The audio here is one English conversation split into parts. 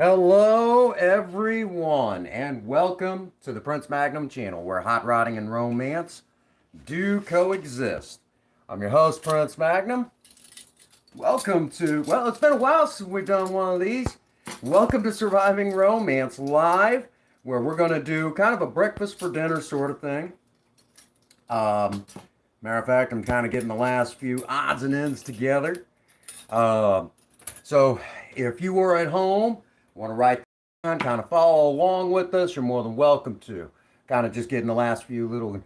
Hello, everyone, and welcome to the Prince Magnum channel where hot rodding and romance do coexist. I'm your host, Prince Magnum. Welcome to, well, it's been a while since we've done one of these. Welcome to Surviving Romance Live, where we're going to do kind of a breakfast for dinner sort of thing. Matter of fact, I'm kind of getting the last few odds and ends together. So if you were at home, want to write down, kind of follow along with us, you're more than welcome to. Kind of just getting the last few little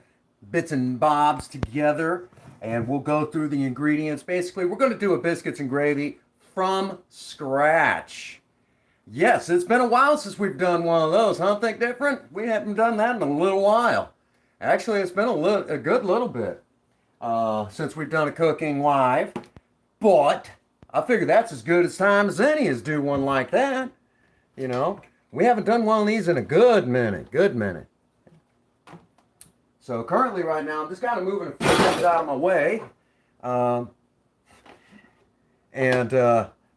bits and bobs together, and we'll go through the ingredients. Basically, we're going to do a biscuits and gravy from scratch. Yes, it's been a while since we've done one of those, huh? Think different? We haven't done that in a little while. Actually, it's been a good little bit since we've done a cooking live, but I figure that's as good as time as any is do one like that. You know, we haven't done one of these in a good minute, So currently right now, I'm just kind of moving a few things out of my way. And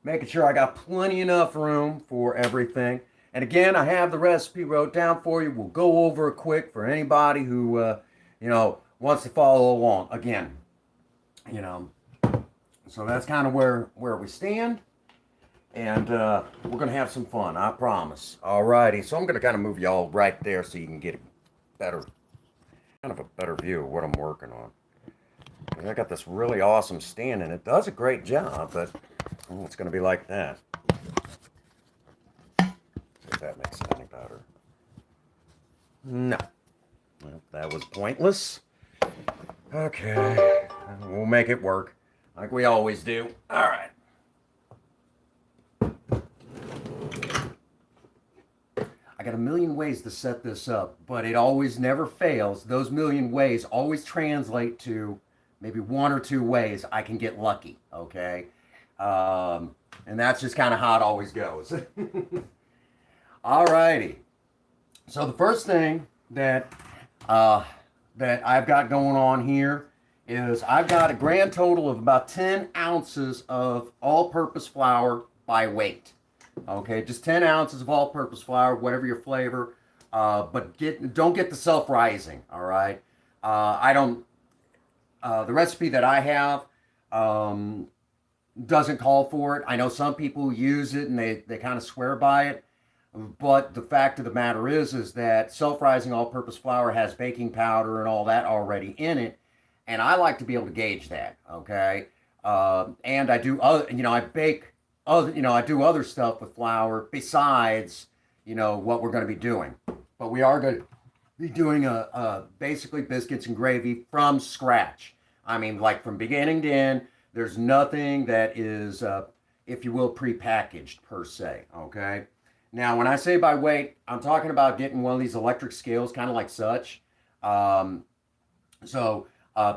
making sure I got plenty enough room for everything. And again, I have the recipe wrote down for you. We'll go over it quick for anybody who, wants to follow along. Again, you know, so that's kind of where we stand. And we're going to have some fun, I promise. Alrighty, so I'm going to kind of move y'all right there so you can get a better, kind of a better view of what I'm working on. I got this really awesome stand and it does a great job, but it's going to be like that. See if that makes it any better. No. Well, that was pointless. Okay. We'll make it work like we always do. All right. I got a million ways to set this up, but it always never fails. Those million ways always translate to maybe one or two ways I can get lucky, okay? And that's just kind of how it always goes. Alrighty. So the first thing that I've got going on here is I've got a grand total of about 10 ounces of all-purpose flour by weight. Okay, just 10 ounces of all-purpose flour, whatever your flavor, but don't get the self-rising. All right, I don't. The recipe that I have doesn't call for it. I know some people use it and they kind of swear by it, but the fact of the matter is that self-rising all-purpose flour has baking powder and all that already in it, and I like to be able to gauge that. Okay, and I do other. I bake. I do other stuff with flour besides, what we're going to be doing. But we are going to be doing basically biscuits and gravy from scratch. I mean, like from beginning to end, there's nothing that is, if you will, prepackaged per se. Okay. Now, when I say by weight, I'm talking about getting one of these electric scales, kind of like such.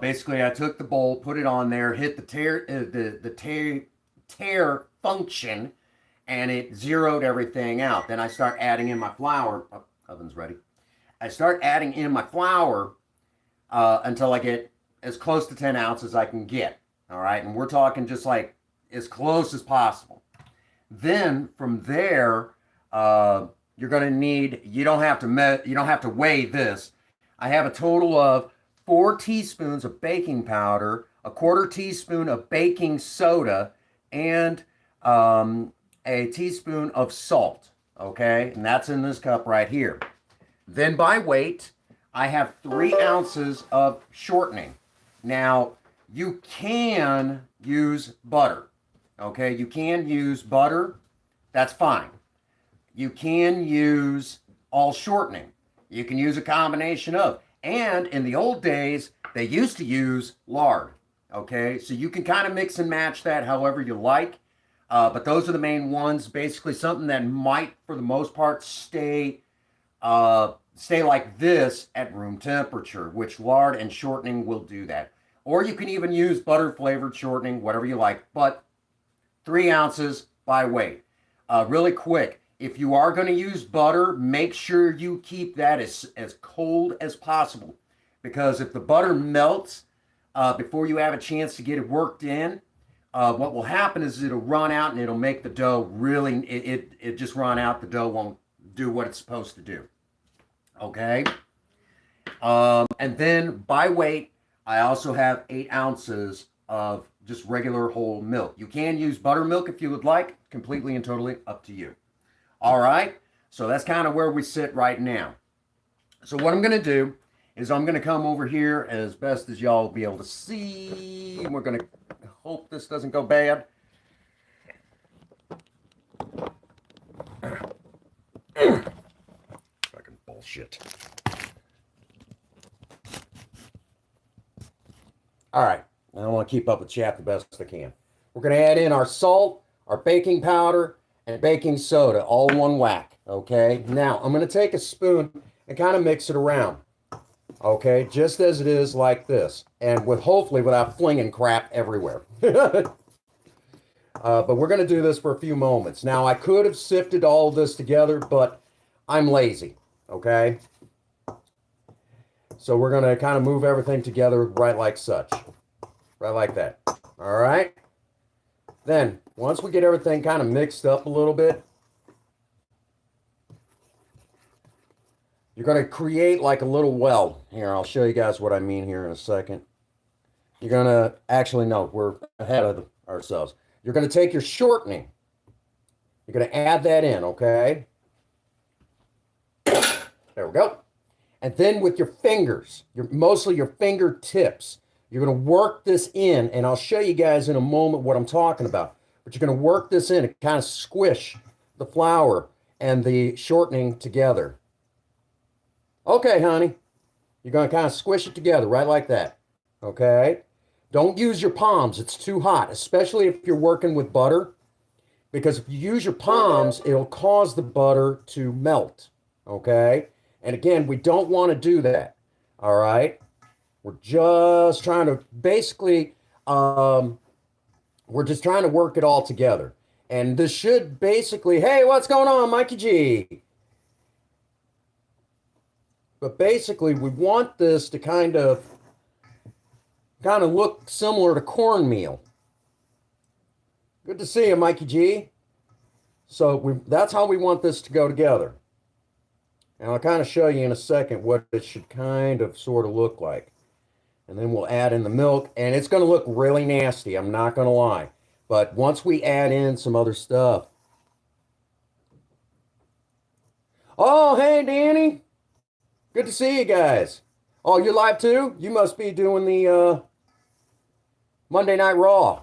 Basically, I took the bowl, put it on there, hit the tare function, and it zeroed everything out. Then I start adding in my flour. Oh, oven's ready. I start adding in my flour until I get as close to 10 ounces as I can get. All right, and we're talking just like as close as possible. Then from there, you're going to need. You don't have to weigh this. I have a total of 4 teaspoons of baking powder, a quarter teaspoon of baking soda, and a teaspoon of salt. Okay, and that's in this cup right here. Then by weight, I have 3 ounces of shortening. Now, you can use butter. Okay, you can use butter. That's fine. You can use all shortening. You can use a combination of. And in the old days, they used to use lard. Okay, so you can kind of mix and match that however you like. But those are the main ones. Basically, something that might, for the most part, stay like this at room temperature, which lard and shortening will do that. Or you can even use butter flavored shortening, whatever you like. But 3 ounces by weight. Really quick, if you are going to use butter, make sure you keep that as cold as possible. Because if the butter melts before you have a chance to get it worked in, what will happen is it'll run out and it'll make the dough really, it just run out. The dough won't do what it's supposed to do. Okay. And then by weight, I also have 8 ounces of just regular whole milk. You can use buttermilk if you would like, completely and totally up to you. All right. So that's kind of where we sit right now. So what I'm going to do is I'm going to come over here as best as y'all will be able to see. We're going to hope this doesn't go bad. Fucking bullshit. All right. I want to keep up with chat the best I can. We're going to add in our salt, our baking powder, and baking soda all in one whack. Okay. Now I'm going to take a spoon and kind of mix it around. Okay, just as it is, like this, and with hopefully without flinging crap everywhere. But we're going to do this for a few moments. Now, I could have sifted all of this together, but I'm lazy. Okay, so we're going to kind of move everything together right like such, right like that. All right. Then once we get everything kind of mixed up a little bit, you're going to create like a little well. Here, I'll show you guys what I mean here in a second. You're going to, actually, no, we're ahead of ourselves. You're going to take your shortening. You're going to add that in, okay? There we go. And then with your fingers, mostly your fingertips, you're going to work this in, and I'll show you guys in a moment what I'm talking about. But you're going to work this in and kind of squish the flour and the shortening together. Okay, honey, you're going to kind of squish it together right like that, okay? Don't use your palms. It's too hot, especially if you're working with butter, because if you use your palms, it'll cause the butter to melt, okay? And again, we don't want to do that, all right? We're just trying to basically, we're just trying to work it all together. And this should basically, hey, what's going on, Mikey G? But basically, we want this to kind of look similar to cornmeal. Good to see you, Mikey G. So that's how we want this to go together. And I'll kind of show you in a second what it should kind of sort of look like. And then we'll add in the milk, and it's going to look really nasty, I'm not going to lie. But once we add in some other stuff. Oh, hey, Danny. Good to see you guys. Oh, you're live too? You must be doing the Monday Night Raw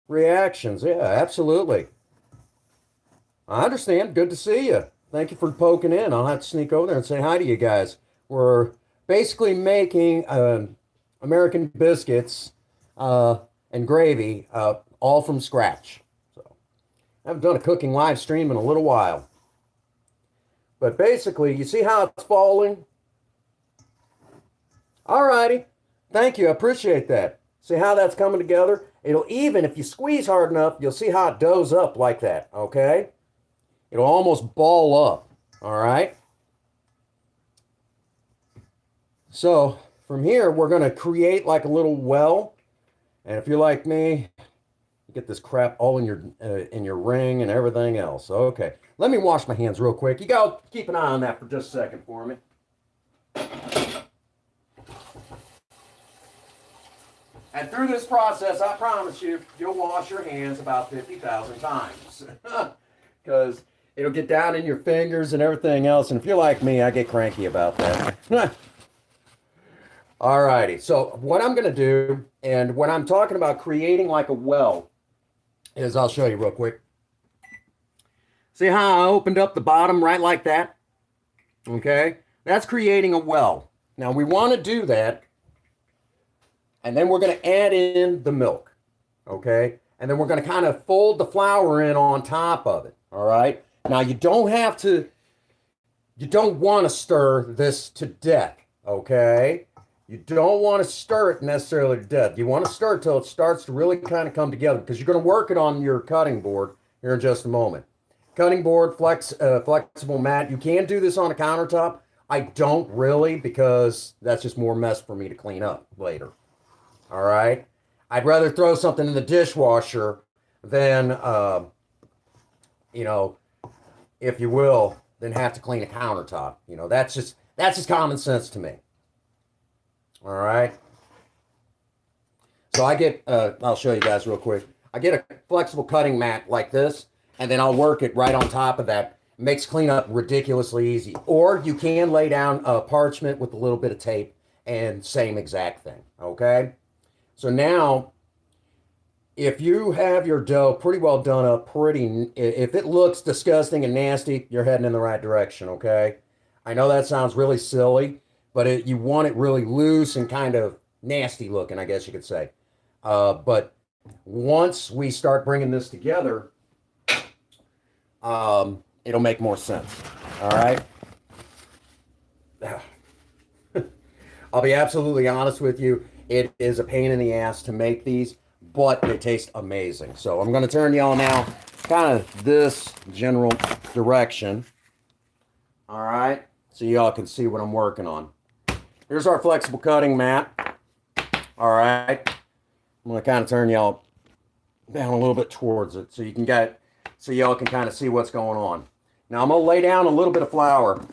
reactions. Yeah, absolutely. I understand. Good to see you. Thank you for poking in. I'll have to sneak over there and say hi to you guys. We're basically making American biscuits and gravy all from scratch. So I haven't done a cooking live stream in a little while. But basically, you see how it's falling? All righty. Thank you. I appreciate that. See how that's coming together? It'll even, if you squeeze hard enough, you'll see how it doughs up like that, okay? It'll almost ball up, all right? So from here, we're going to create like a little well. And if you're like me, you get this crap all in your ring and everything else. Okay. Let me wash my hands real quick. You go keep an eye on that for just a second for me. And through this process, I promise you, you'll wash your hands about 50,000 times. Because it'll get down in your fingers and everything else. And if you're like me, I get cranky about that. All righty. So what I'm going to do, and when I'm talking about creating like a well, is I'll show you real quick. See how I opened up the bottom right like that? Okay, that's creating a well. Now we want to do that, and then we're going to add in the milk, okay? And then we're going to kind of fold the flour in on top of it, all right? Now you don't want to stir this to death, okay? You don't want to stir it necessarily to death. You want to stir it till it starts to really kind of come together, because you're going to work it on your cutting board here in just a moment. Cutting board, flexible mat. You can do this on a countertop. I don't really, because that's just more mess for me to clean up later. All right. I'd rather throw something in the dishwasher than, you know, if you will, than have to clean a countertop. You know, that's just common sense to me. All right. So I get, I'll show you guys real quick. I get a flexible cutting mat like this, and then I'll work it right on top of that. It makes cleanup ridiculously easy. Or you can lay down a parchment with a little bit of tape and same exact thing. Okay. So now, if you have your dough pretty well done up, if it looks disgusting and nasty, you're heading in the right direction. Okay. I know that sounds really silly, but you want it really loose and kind of nasty looking, I guess you could say. But once we start bringing this together, it'll make more sense. All right. I'll be absolutely honest with you. It is a pain in the ass to make these, but they taste amazing. So I'm going to turn y'all now kind of this general direction. All right. So y'all can see what I'm working on. Here's our flexible cutting mat. All right. I'm going to kind of turn y'all down a little bit towards it so y'all can kind of see what's going on. Now I'm going to lay down a little bit of flour.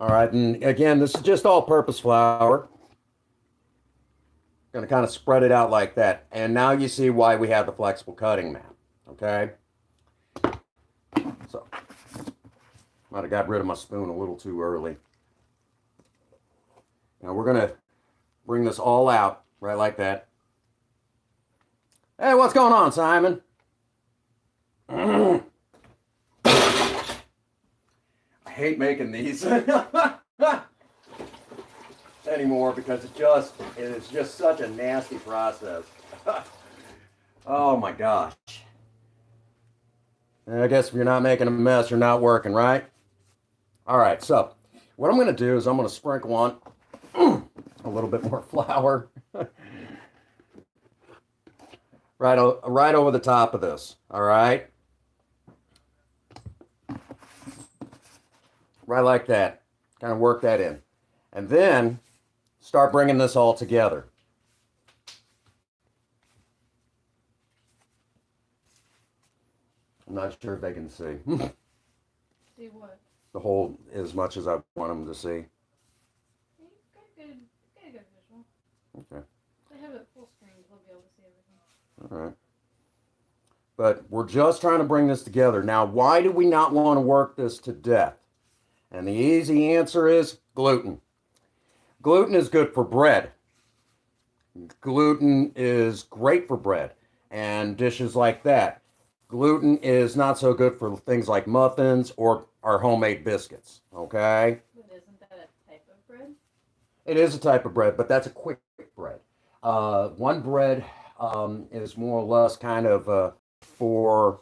All right. And again, this is just all-purpose flour. Going to kind of spread it out like that. And now you see why we have the flexible cutting mat. Okay. So might have got rid of my spoon a little too early. Now we're going to bring this all out right like that. Hey, what's going on, Simon? I hate making these anymore because it is just such a nasty process. Oh my gosh. I guess if you're not making a mess, you're not working, right? All right, so what I'm going to do is I'm going to sprinkle on a little bit more flour right over the top of this. All right. Right like that. Kind of work that in. And then start bringing this all together. I'm not sure if they can see. See what? The whole as much as I want them to see. Get a good visual. Okay. They have it full screen, they'll be able to see everything. All right. But we're just trying to bring this together. Now, why do we not want to work this to death? And the easy answer is gluten. Gluten is good for bread. Gluten is great for bread and dishes like that. Gluten is not so good for things like muffins or our homemade biscuits. Okay? But isn't that a type of bread? It is a type of bread, but that's a quick bread. One bread is more or less kind of for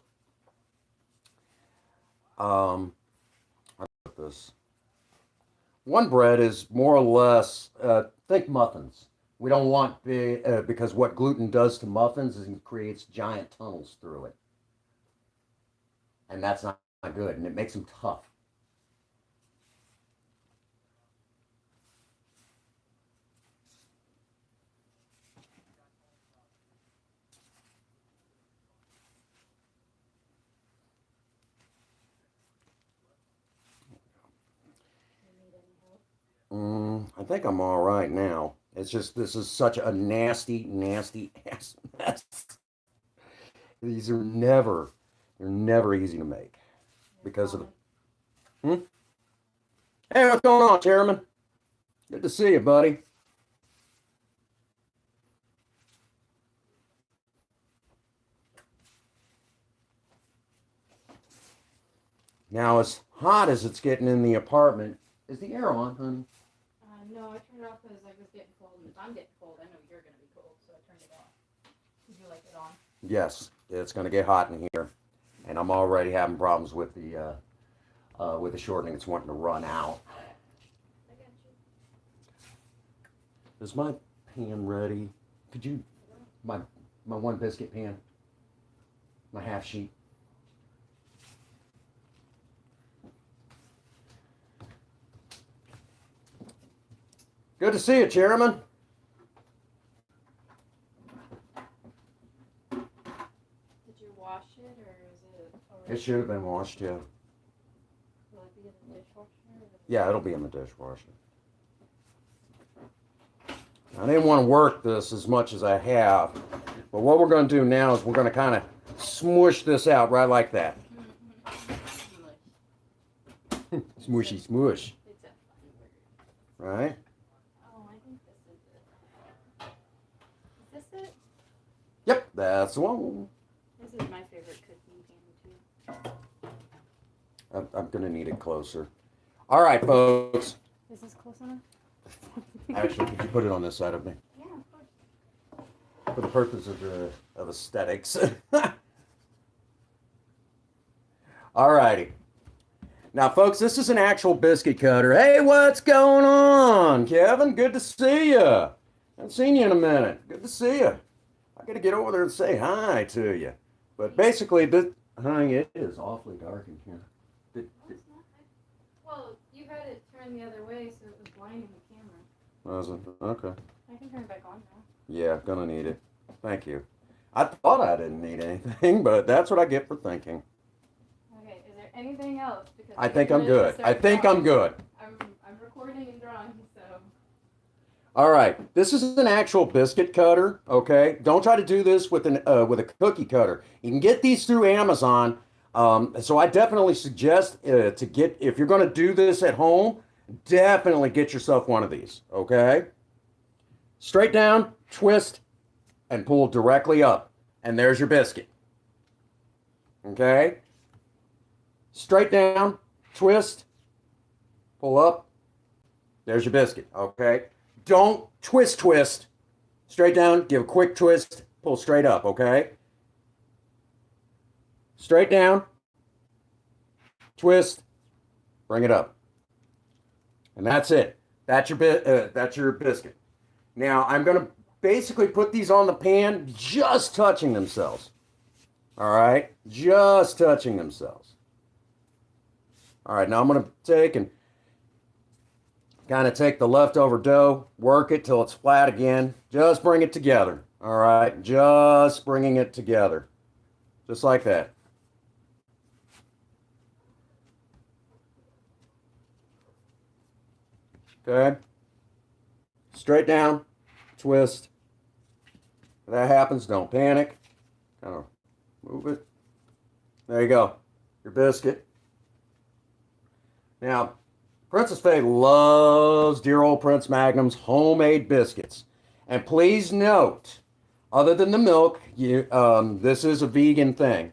this. One bread is more or less think muffins. We don't want because what gluten does to muffins is it creates giant tunnels through it, and that's not good, and it makes them tough. I think I'm all right now. It's just this is such a nasty, nasty ass mess. These they're never easy to make because of the. Hey, what's going on, Chairman? Good to see you, buddy. Now, as hot as it's getting in the apartment, is the air on, honey? No, I turned it off because I was getting cold. And if I'm getting cold, I know you're going to be cold, so I turned it off. Would you like it on? Yes, it's going to get hot in here, and I'm already having problems with the shortening. It's wanting to run out. I got you. Is my pan ready? Could you my one biscuit pan, my half sheet? Good to see you, Chairman. wash it or is it? It should have been washed, yeah. Will it be in the dishwasher? Yeah, it'll be in the dishwasher. I didn't want to work this as much as I have, but what we're going to do now is we're going to kind of smush this out right like that. Smushy smush, It's a fun word. right? Oh, I think this is it. Is this it? Yep, that's the one. This is my favorite cooking pan too. I'm going to need it closer. All right, folks. Is this close enough? Actually, could you put it on this side of me? Yeah, of course. For the purpose of aesthetics. All righty. Now, folks, this is an actual biscuit cutter. Hey, what's going on, Kevin? Good to see you. Haven't seen you in a minute. Good to see you. I got to get over there and say hi to you. But basically, honey, it is awfully dark in here. No, it's not. Well, you had it turned the other way, so it was blinding the camera. Was it? Okay. I can turn it back on now. Yeah, gonna need it. Thank you. I thought I didn't need anything, but that's what I get for thinking. Okay, is there anything else? Because I think get I'm ready to good. start I think drawing. I'm good. I'm recording and drawing, so. All right, this is an actual biscuit cutter. Okay, don't try to do this with a cookie cutter. You can get these through Amazon. So I definitely suggest to get, if you're going to do this at home, definitely get yourself one of these. Okay, straight down, twist, and pull directly up, and there's your biscuit. Okay, straight down, twist, pull up, there's your biscuit. Okay. Don't twist. Straight down, give a quick twist, pull straight up, okay? Straight down, twist, bring it up. And that's it. That's your biscuit. Now, I'm going to basically put these on the pan just touching themselves. All right? Just touching themselves. All right, now I'm going to take and kind of take the leftover dough, work it till it's flat again. Just bring it together. All right, just bringing it together. Just like that. Okay. Straight down, twist. If that happens, don't panic. Kind of move it. There you go. Your biscuit. Now, Princess Faye loves dear old Prince Magnum's homemade biscuits. And please note, other than the milk, this is a vegan thing.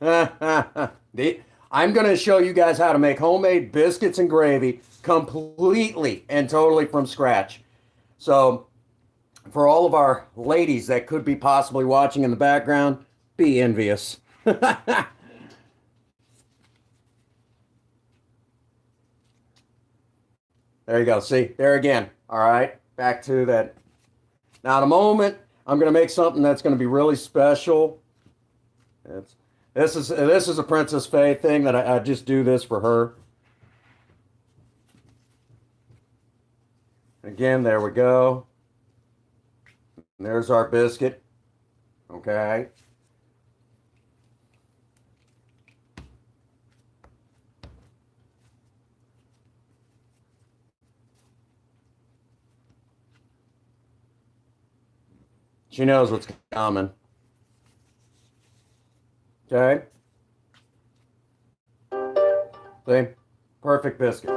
I'm going to show you guys how to make homemade biscuits and gravy completely and totally from scratch. So, for all of our ladies that could be possibly watching in the background, be envious. There you go. See, there again. All right, back to that. Now, in a moment, I'm going to make something that's going to be really special. This is a Princess Faye thing that I just do this for her. Again, there we go. And there's our biscuit. Okay. She knows what's coming. Okay. See? Perfect biscuit.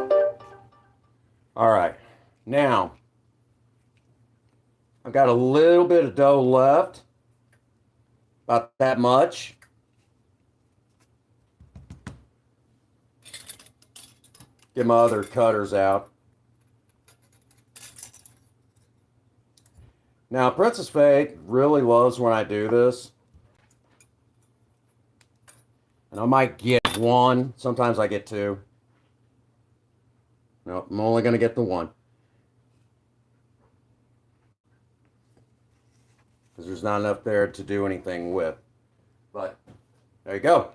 All right. Now, I've got a little bit of dough left. About that much. Get my other cutters out. Now, Princess Faye really loves when I do this. And I might get one. Sometimes I get two. No, I'm only going to get the one. Because there's not enough there to do anything with. But, there you go.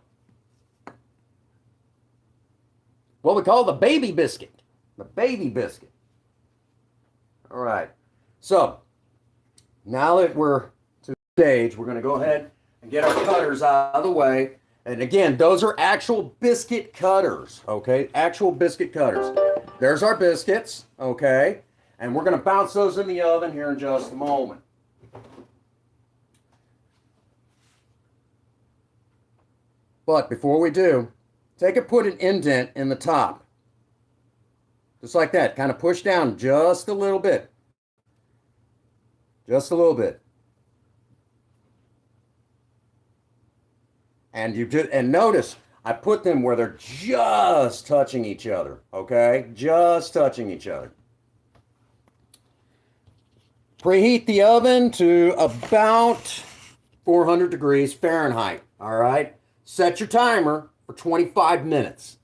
What we call the baby biscuit. The baby biscuit. All right. So, now that we're to stage, we're going to go ahead and get our cutters out of the way. And again, those are actual biscuit cutters, okay? Actual biscuit cutters. There's our biscuits, okay? And we're going to bounce those in the oven here in just a moment. But before we do, put an indent in the top. Just like that. Kind of push down just a little bit. Just a little bit. And notice I put them where they're just touching each other, okay? Just touching each other. Preheat the oven to about 400 degrees Fahrenheit, all right? Set your timer for 25 minutes.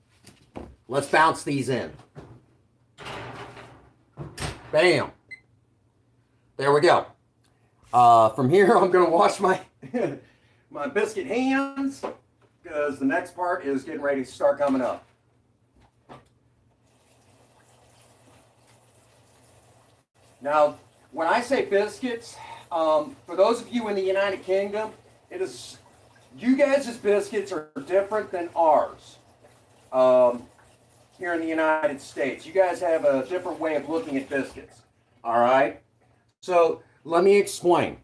Let's bounce these in. Bam. There we go. From here, I'm going to wash my my biscuit hands because the next part is getting ready to start coming up. Now, when I say biscuits, for those of you in the United Kingdom, you guys' biscuits are different than ours here in the United States. You guys have a different way of looking at biscuits. All right? So let me explain.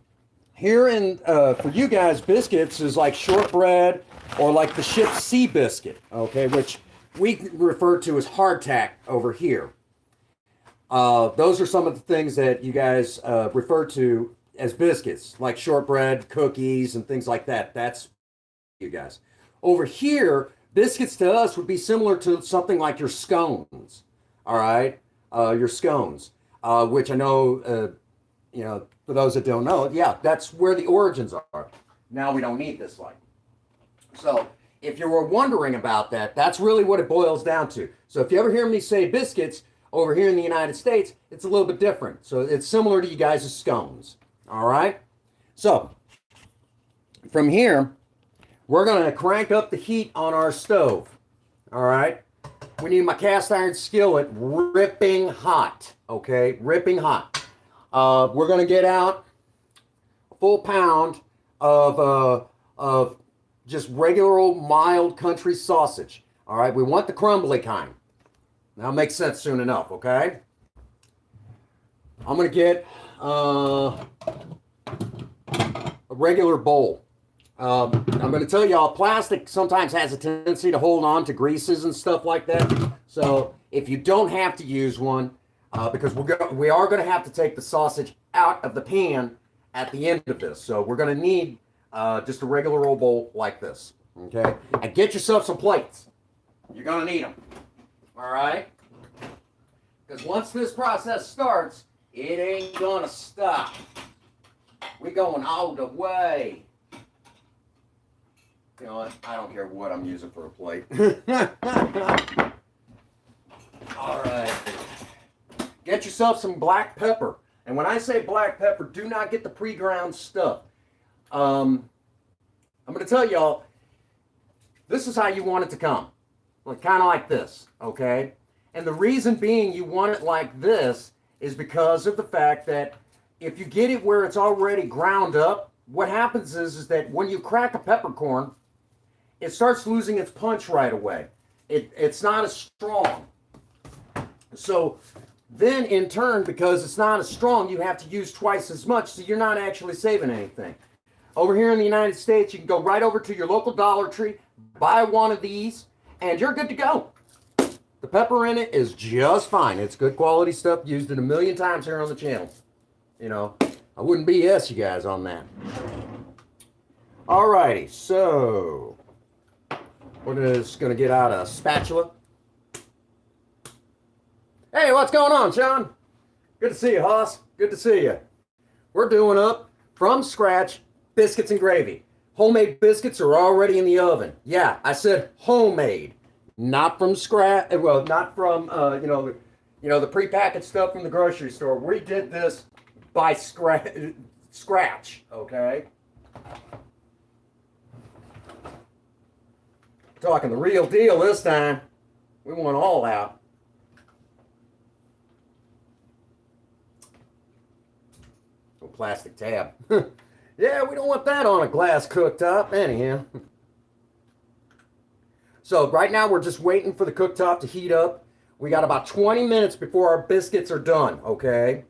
Here for you guys, biscuits is like shortbread or like the ship's sea biscuit, okay, which we refer to as hardtack over here. Those are some of the things that you guys refer to as biscuits, like shortbread, cookies, and things like that. That's you guys. Over here, biscuits to us would be similar to something like your scones, all right? Your scones, which I know, for those that don't know, yeah, that's where the origins are. Now we don't need this light. So if you were wondering about that, that's really what it boils down to. So if you ever hear me say biscuits over here in the United States, it's a little bit different. So it's similar to you guys' scones. All right? So from here, we're going to crank up the heat on our stove. All right? We need my cast iron skillet ripping hot. Okay? Ripping hot. We're going to get out a full pound of just regular old mild country sausage. All right, we want the crumbly kind. That'll make sense soon enough, okay? I'm going to get a regular bowl. I'm going to tell y'all, plastic sometimes has a tendency to hold on to greases and stuff like that. So if you don't have to use one, because we are going to have to take the sausage out of the pan at the end of this. So we're going to need just a regular old bowl like this, okay? And get yourself some plates. You're going to need them, all right? Because once this process starts, it ain't going to stop. We're going all the way. You know what? I don't care what I'm using for a plate. All right. Get yourself some black pepper. And when I say black pepper, do not get the pre-ground stuff. I'm going to tell y'all, this is how you want it to come. Kind of like this, okay? And the reason being you want it like this is because of the fact that if you get it where it's already ground up, what happens is that when you crack a peppercorn, it starts losing its punch right away. It's not as strong. So then in turn, because it's not as strong, you have to use twice as much, so you're not actually saving anything. Over here in the United States, you can go right over to your local Dollar Tree, buy one of these, and you're good to go. The pepper in it is just fine. It's good quality stuff, used it a million times here on the channel. You know, I wouldn't BS you guys on that. Alrighty, so we're just going to get out a spatula. Hey, what's going on, Sean? Good to see you, Hoss. Good to see you. We're doing up from scratch biscuits and gravy. Homemade biscuits are already in the oven. Yeah, I said homemade, not from scratch. Well, not from the prepackaged stuff from the grocery store. We did this by scratch. Okay. Talking the real deal this time. We went all out. Plastic tab. Yeah, we don't want that on a glass cooktop. Anyhow. So right now we're just waiting for the cooktop to heat up. We got about 20 minutes before our biscuits are done, okay?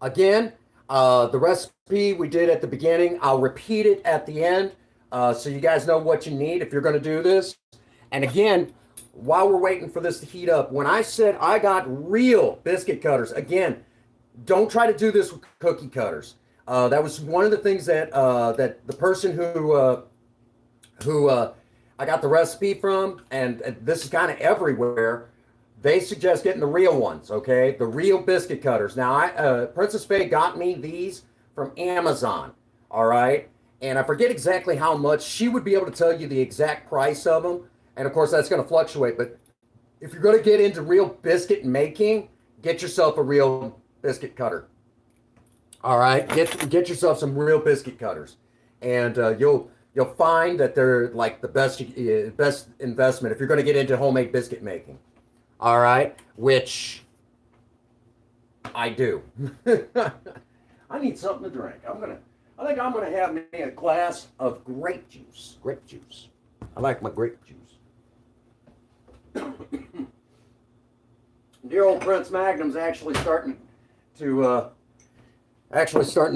Again, the recipe we did at the beginning, I'll repeat it at the end so you guys know what you need if you're going to do this. And again, while we're waiting for this to heat up, when I said I got real biscuit cutters, again, don't try to do this with cookie cutters. That was one of the things that that the person who I got the recipe from, and this is kind of everywhere. They suggest getting the real ones, okay? The real biscuit cutters. Now, Princess Faye got me these from Amazon, all right? And I forget exactly how much. She would be able to tell you the exact price of them. And of course, that's going to fluctuate. But if you're going to get into real biscuit making, get yourself a real biscuit cutter. All right? Get yourself some real biscuit cutters. And you'll find that they're like the best investment if you're going to get into homemade biscuit making. All right, which I do. I need something to drink. I think I'm gonna have me a glass of grape juice. Grape juice. I like my grape juice. Dear old Prince Magnum's actually starting to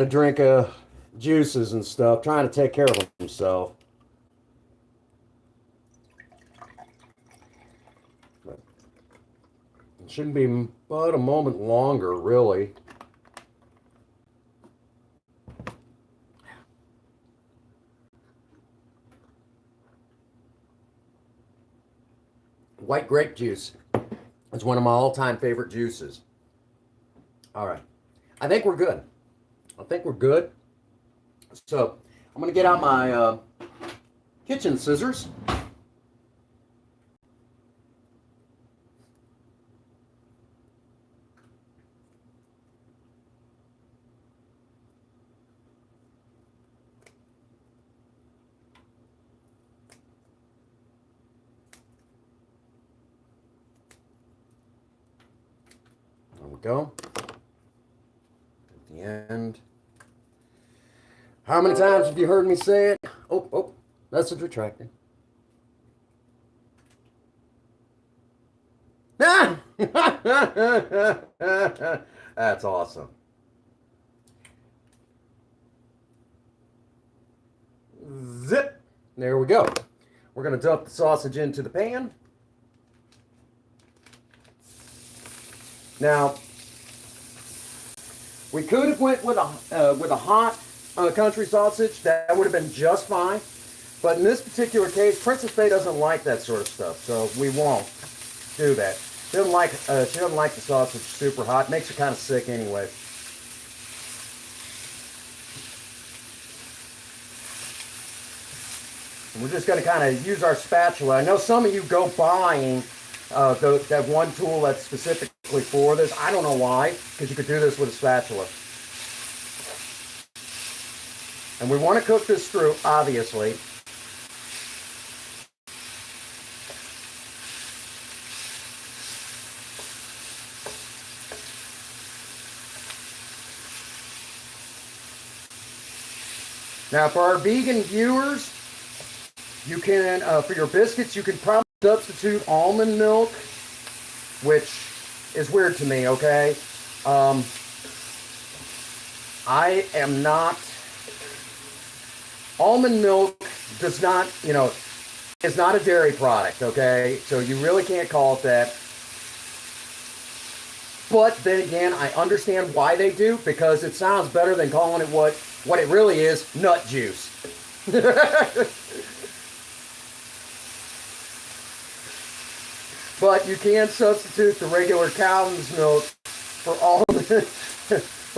drink juices and stuff, trying to take care of himself. It shouldn't be but a moment longer, really. White grape juice is one of my all-time favorite juices. All right. I think we're good. So I'm going to get out my kitchen scissors. There we go. At the end. How many times have you heard me say it? Oh, that's a retractor. Ah! That's awesome. Zip. There we go. We're going to dump the sausage into the pan. Now, we could have went with a hot country sausage. That would have been just fine. But in this particular case, Princess Faye doesn't like that sort of stuff, so we won't do that. She doesn't like the sausage super hot. It makes her kind of sick anyway. And we're just going to kind of use our spatula. I know some of you go buying that one tool that's specifically for this. I don't know why, because you could do this with a spatula. And we want to cook this through, obviously. Now, for our vegan viewers, you can, for your biscuits, you can probably substitute almond milk, which is weird to me, okay? I am not... Almond milk does not, is not a dairy product, okay? So you really can't call it that. But then again, I understand why they do, because it sounds better than calling it what it really is, nut juice. But you can substitute the regular cow's milk for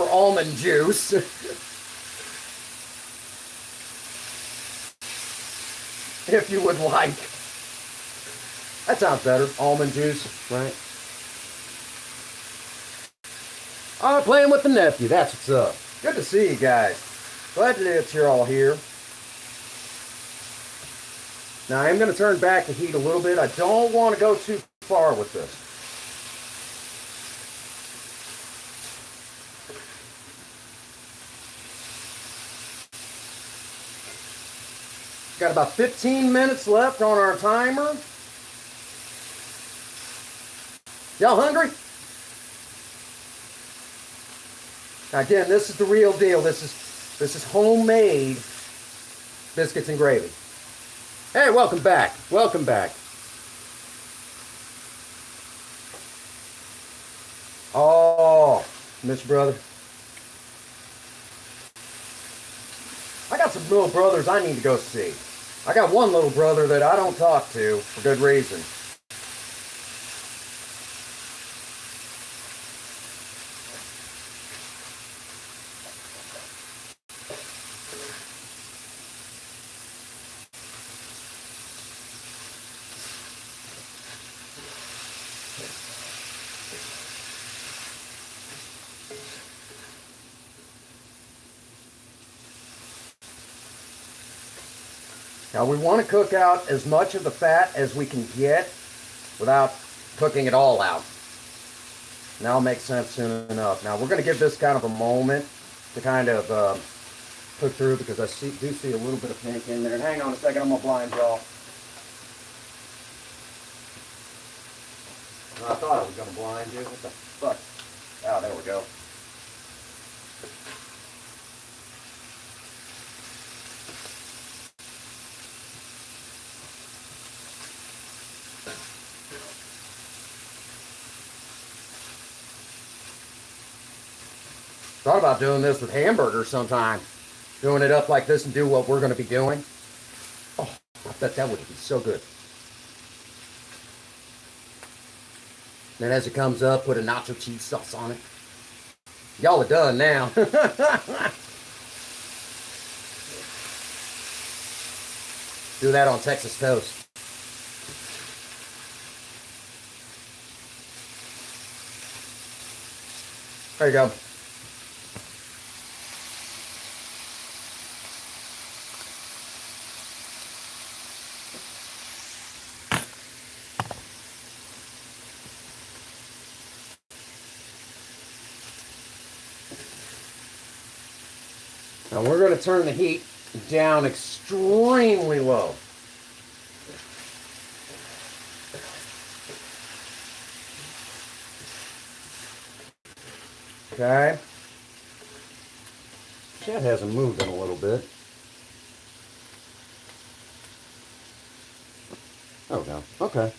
almond juice. If you would like. That sounds better. Almond juice, right? Playing with the nephew. That's what's up. Good to see you guys. Glad that you're all here. Now, I am going to turn back the heat a little bit. I don't want to go too far with this. Got about 15 minutes left on our timer. Y'all hungry? Now again, this is the real deal. This is homemade biscuits and gravy. Hey, welcome back. Welcome back. Oh, Mr. Brother. I got some little brothers I need to go see. I got one little brother that I don't talk to for good reason. Now we want to cook out as much of the fat as we can get without cooking it all out. That'll make sense soon enough. Now we're going to give this kind of a moment to kind of cook through because I do see a little bit of pink in there. And hang on a second, I'm going to blind y'all. I thought I was going to blind you. What the fuck? Oh, there we go. Thought about doing this with hamburgers sometime. Doing it up like this and do what we're going to be doing. Oh, I bet that would be so good. Then as it comes up, put a nacho cheese sauce on it. Y'all are done now. Do that on Texas toast. There you go. Now we're going to turn the heat down extremely low. Okay. That hasn't moved in a little bit. Oh no. Okay.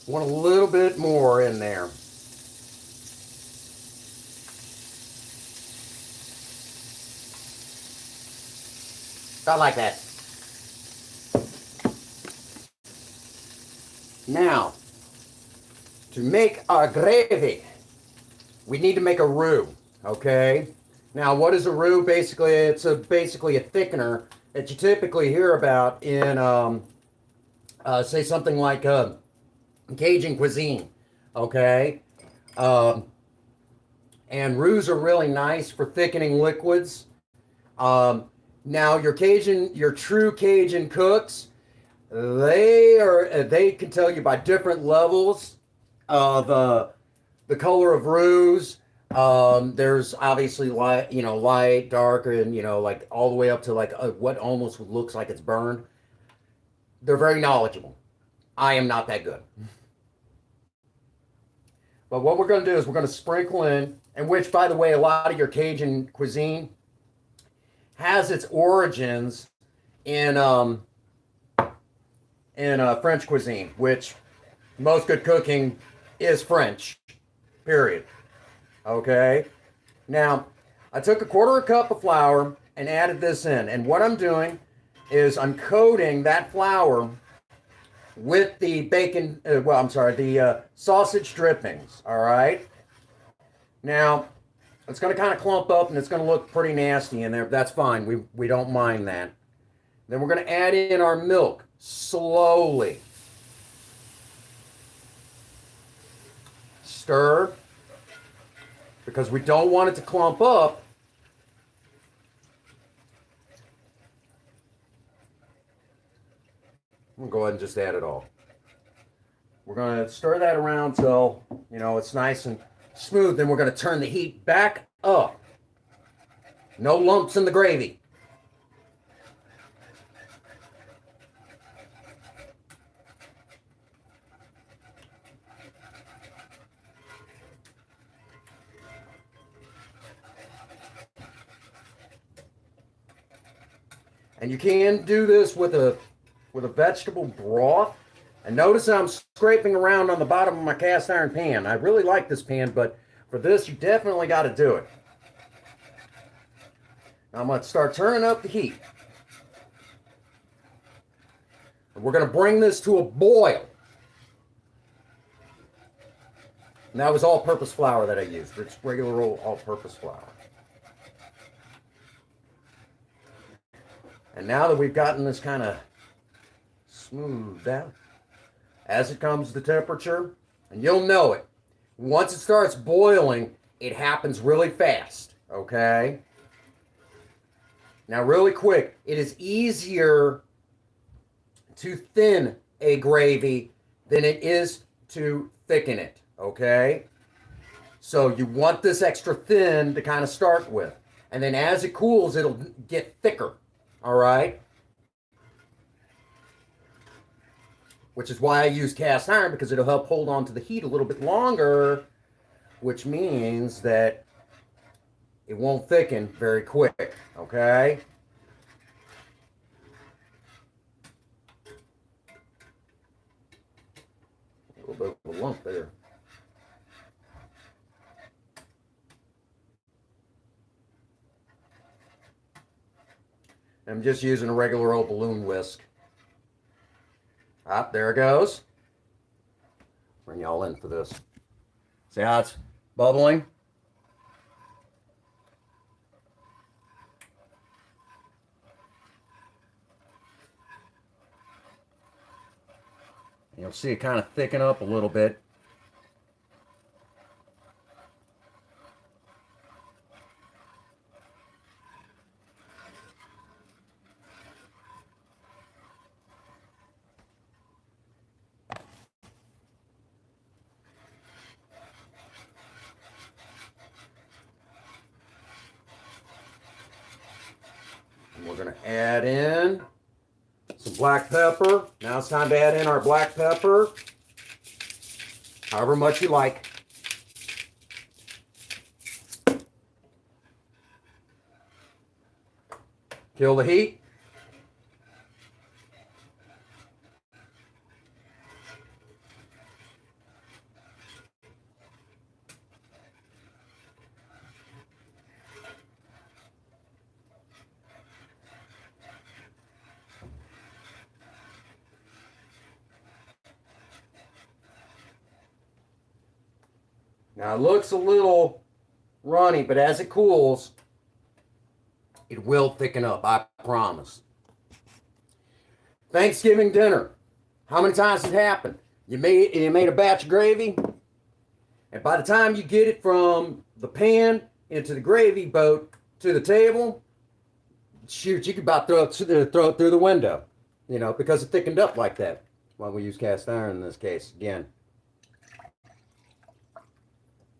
Want a little bit more in there. About like that. Now, to make our gravy, we need to make a roux, okay? Now, what is a roux? Basically, it's basically a thickener that you typically hear about in, say something like Cajun cuisine, okay? And roux are really nice for thickening liquids. Now your true Cajun cooks, they can tell you by different levels of the color of roux, There's obviously light, light, dark, and like all the way up to like what almost looks like it's burned. They're very knowledgeable. I am not that good. But what we're going to do is we're going to sprinkle in, and which, by the way, a lot of your Cajun cuisine has its origins in French cuisine, which most good cooking is French. Period. Okay. Now, I took a quarter cup of flour and added this in, and what I'm doing is I'm coating that flour with the bacon, the sausage drippings, all right? Now, it's going to kind of clump up and it's going to look pretty nasty in there. That's fine. We don't mind that. Then we're going to add in our milk slowly. Stir, because we don't want it to clump up. We'll go ahead and just add it all. We're going to stir that around till, it's nice and smooth. Then we're going to turn the heat back up. No lumps in the gravy. And you can do this with a vegetable broth. And notice I'm scraping around on the bottom of my cast iron pan. I really like this pan, but for this, you definitely got to do it. Now I'm going to start turning up the heat. And we're going to bring this to a boil. And that was all-purpose flour that I used. It's regular old all-purpose flour. And now that we've gotten this kind of smoothed out, as it comes to temperature, and you'll know it, once it starts boiling, it happens really fast, okay? Now, really quick, it is easier to thin a gravy than it is to thicken it, okay? So you want this extra thin to kind of start with. And then as it cools, it'll get thicker. All right. Which is why I use cast iron, because it'll help hold on to the heat a little bit longer, which means that it won't thicken very quick. Okay. A little bit of a lump there. I'm just using a regular old balloon whisk. Ah, there it goes. Bring y'all in for this. See how it's bubbling? You'll see it kind of thicken up a little bit. We're going to add in some black pepper. Now it's time to add in our black pepper, however much you like. Kill the heat. Now it looks a little runny, but as it cools, it will thicken up, I promise. Thanksgiving dinner. How many times has it happened? You made a batch of gravy, and by the time you get it from the pan into the gravy boat to the table, shoot, you could about throw it through the window, because it thickened up like that. Why we use cast iron in this case, again.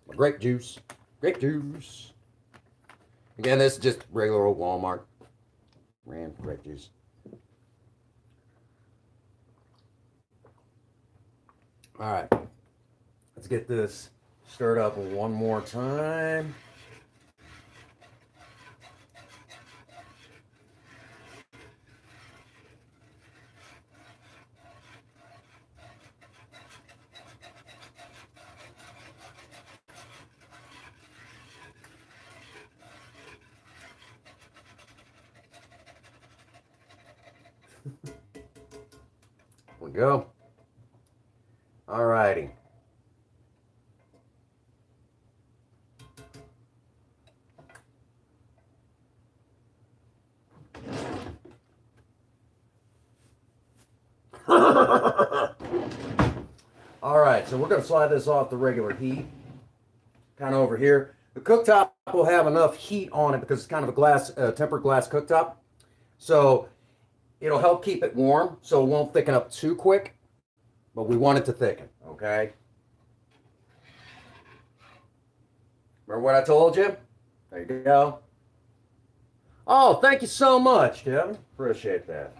Grape juice. Grape juice. Again, this is just regular old Walmart brand grape juice. All right, let's get this stirred up one more time. We go. All righty. All right, so we're going to slide this off the regular heat, kind of over here. The cooktop will have enough heat on it because it's kind of a glass, tempered glass cooktop. So it'll help keep it warm, so it won't thicken up too quick, but we want it to thicken, okay? Remember what I told you? There you go. Oh, thank you so much, Kevin. Appreciate that.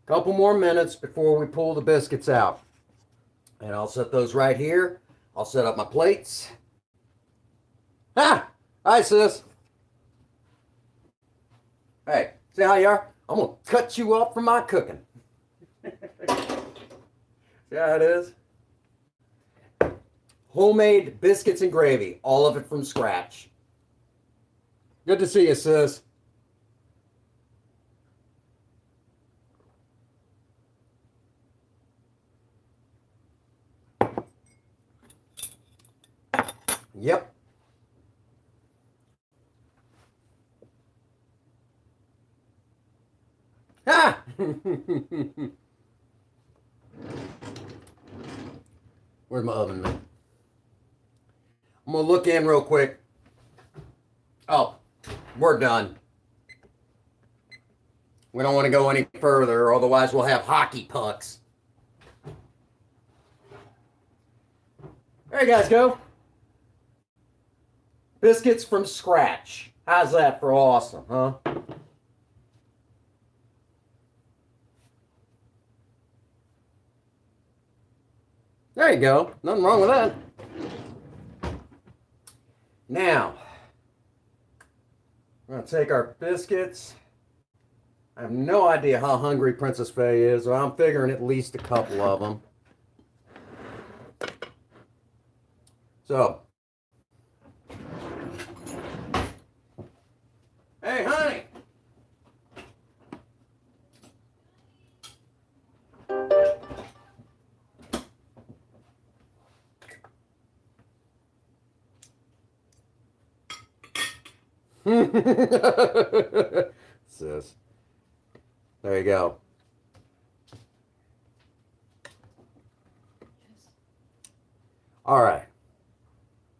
Couple more minutes before we pull the biscuits out. And I'll set those right here. I'll set up my plates. Ah! Hi, sis. Hey, see how you are? I'm going to cut you up for my cooking. See how it is? Homemade biscuits and gravy. All of it from scratch. Good to see you, sis. Yep. Ha! Where's my oven mitt? I'm gonna look in real quick. Oh, we're done. We don't want to go any further, otherwise we'll have hockey pucks. There you guys go. Biscuits from scratch. How's that for awesome, huh? There you go. Nothing wrong with that. Now, we're going to take our biscuits. I have no idea how hungry Princess Faye is, so I'm figuring at least a couple of them. So, hey, honey. Sis. There you go. All right.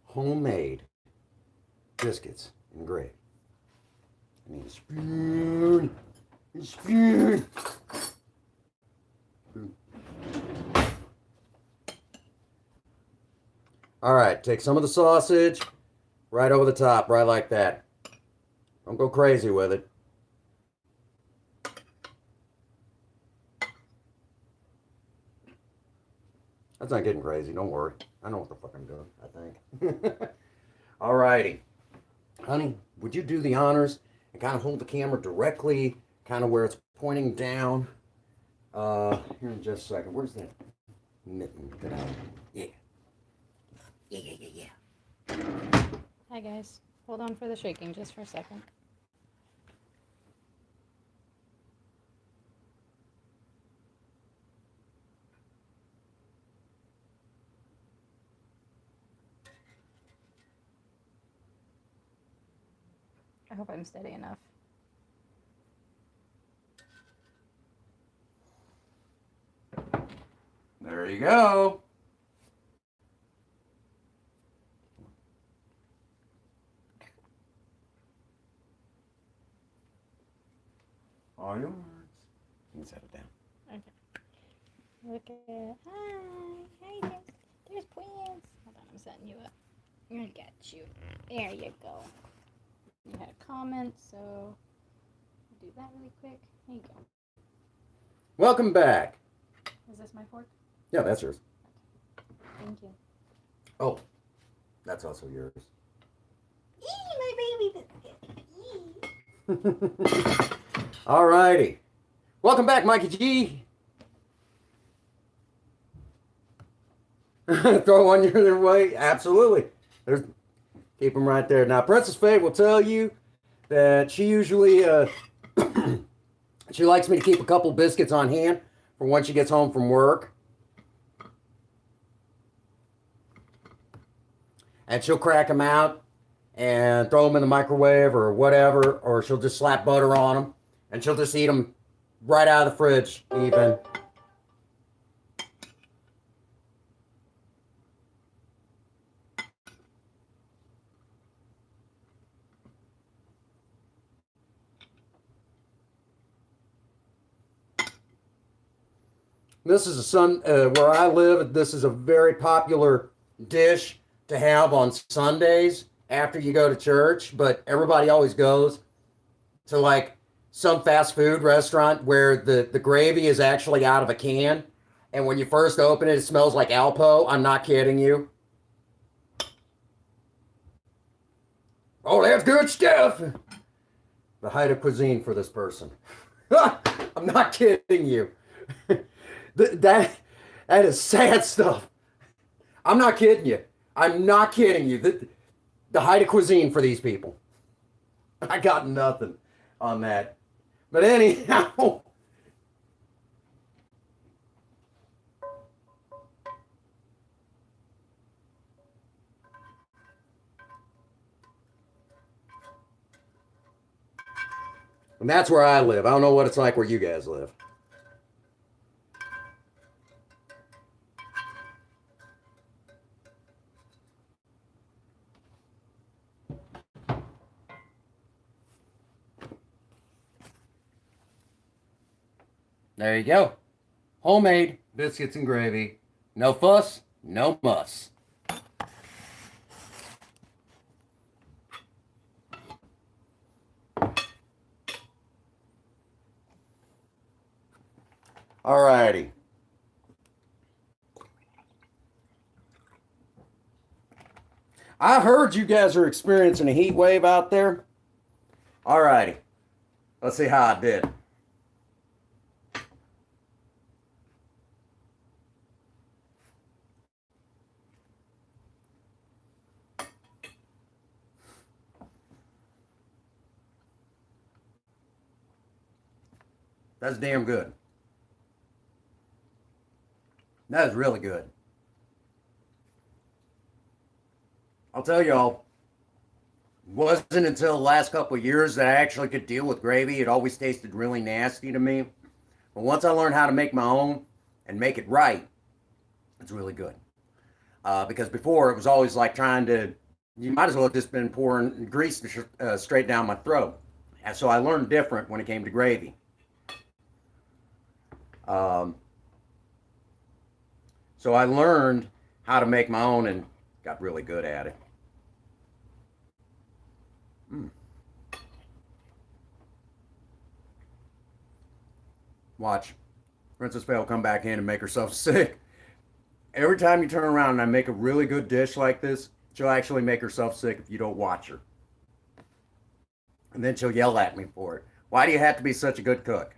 Homemade biscuits and gravy. I need a spoon. A spoon. All right. Take some of the sausage right over the top, right like that. Don't go crazy with it. That's not getting crazy. Don't worry. I know what the fuck I'm doing, I think. All righty. Honey, would you do the honors and kind of hold the camera directly, kind of where it's pointing down? Here in just a second. Where's that mitten? Get out. Yeah. Yeah. Hi, guys. Hold on for the shaking just for a second. I hope I'm steady enough. There you go. All yours. You can set it down. Look at hi there. There's Prince. Hold on, I'm setting you up. I'm gonna get you. There you go. You had a comment, so I'll do that really quick. There you go. Welcome back. Is this my fork? Yeah, that's yours. Thank you. Oh, that's also yours. My baby biscuit. All righty. Welcome back, Mikey G. Throw one your way. Absolutely. Keep them right there. Now, Princess Faye will tell you that she usually she likes me to keep a couple biscuits on hand for when she gets home from work. And she'll crack them out and throw them in the microwave or whatever, or she'll just slap butter on them and she'll just eat them right out of the fridge even. This is where I live. This is a very popular dish to have on Sundays after you go to church, but everybody always goes to like some fast food restaurant where the gravy is actually out of a can. And when you first open it, it smells like Alpo. I'm not kidding you. Oh, that's good stuff. The height of cuisine for this person. I'm not kidding you. That is sad stuff. I'm not kidding you. I'm not kidding you. The height of cuisine for these people. I got nothing on that. But anyhow. And that's where I live. I don't know what it's like where you guys live. There you go. Homemade biscuits and gravy. No fuss, no muss. All righty. I heard you guys are experiencing a heat wave out there. All righty. Let's see how I did. That's damn good. That is really good. I'll tell y'all, it wasn't until the last couple of years that I actually could deal with gravy. It always tasted really nasty to me. But once I learned how to make my own and make it right, it's really good. Because before it was always like trying to, you might as well have just been pouring grease straight down my throat. And so I learned different when it came to gravy. So I learned how to make my own and got really good at it. Watch. Princess Faye will come back in and make herself sick. Every time you turn around and I make a really good dish like this, she'll actually make herself sick if you don't watch her. And then she'll yell at me for it. Why do you have to be such a good cook?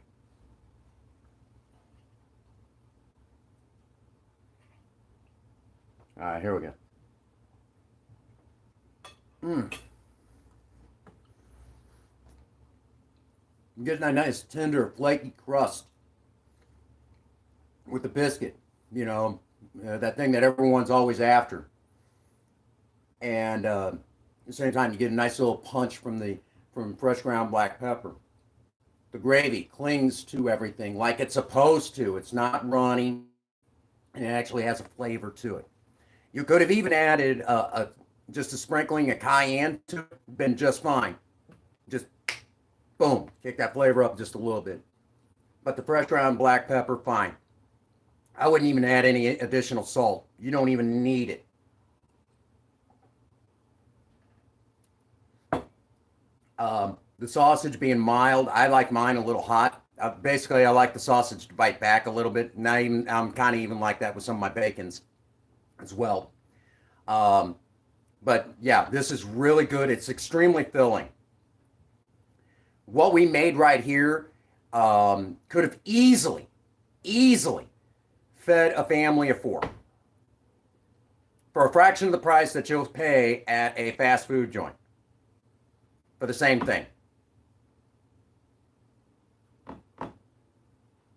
All right, here we go. Getting that nice, tender, flaky crust with the biscuit. You know, that thing that everyone's always after. And at the same time, you get a nice little punch from the from fresh ground black pepper. The gravy clings to everything like it's supposed to. It's not runny, and it actually has a flavor to it. You could have even added just a sprinkling of cayenne to it, been just fine. Just boom, kick that flavor up just a little bit. But the fresh ground black pepper, fine. I wouldn't even add any additional salt. You don't even need it. The sausage being mild, I like mine a little hot. Basically, I like the sausage to bite back a little bit. Not even, I'm kind of even like that with some of my bacons as well. But yeah, this is really good. It's extremely filling. What we made right here could have easily fed a family of 4 for a fraction of the price that you'll pay at a fast food joint for the same thing.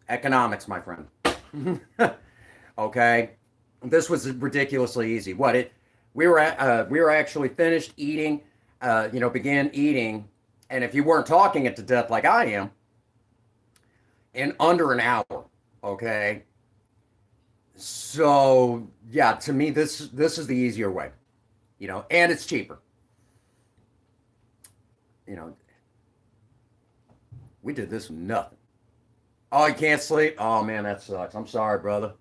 Economics, my friend. Okay, this was ridiculously easy. We were actually finished eating, began eating, and if you weren't talking it to death like I am, in under an hour. Okay, so yeah, to me this is the easier way, and it's cheaper. We did this with nothing. Oh, you can't sleep? Oh, man, that sucks. I'm sorry, brother.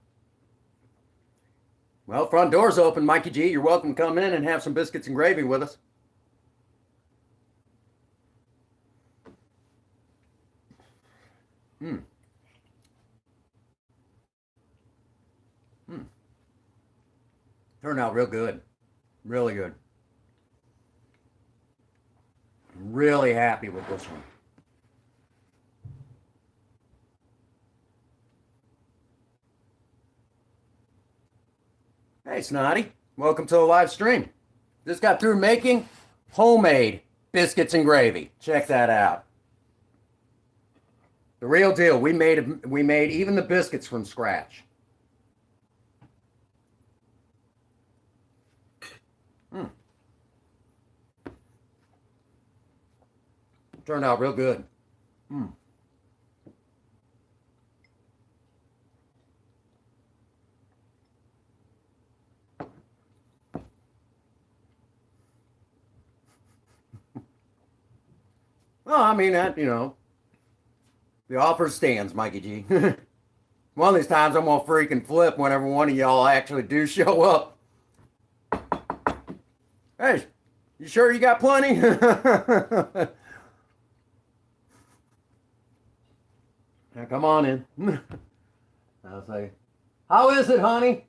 Well, front door's open, Mikey G. You're welcome to come in and have some biscuits and gravy with us. Turned out real good. Really good. Really happy with this one. Hey, Snotty. Welcome to the live stream. Just got through making homemade biscuits and gravy. Check that out. The real deal. We made even the biscuits from scratch. Turned out real good. Well, I mean that, the offer stands, Mikey G. One of these times I'm gonna freaking flip whenever one of y'all actually do show up. Hey, you sure you got plenty? Now come on in. I'll say, how is it, honey?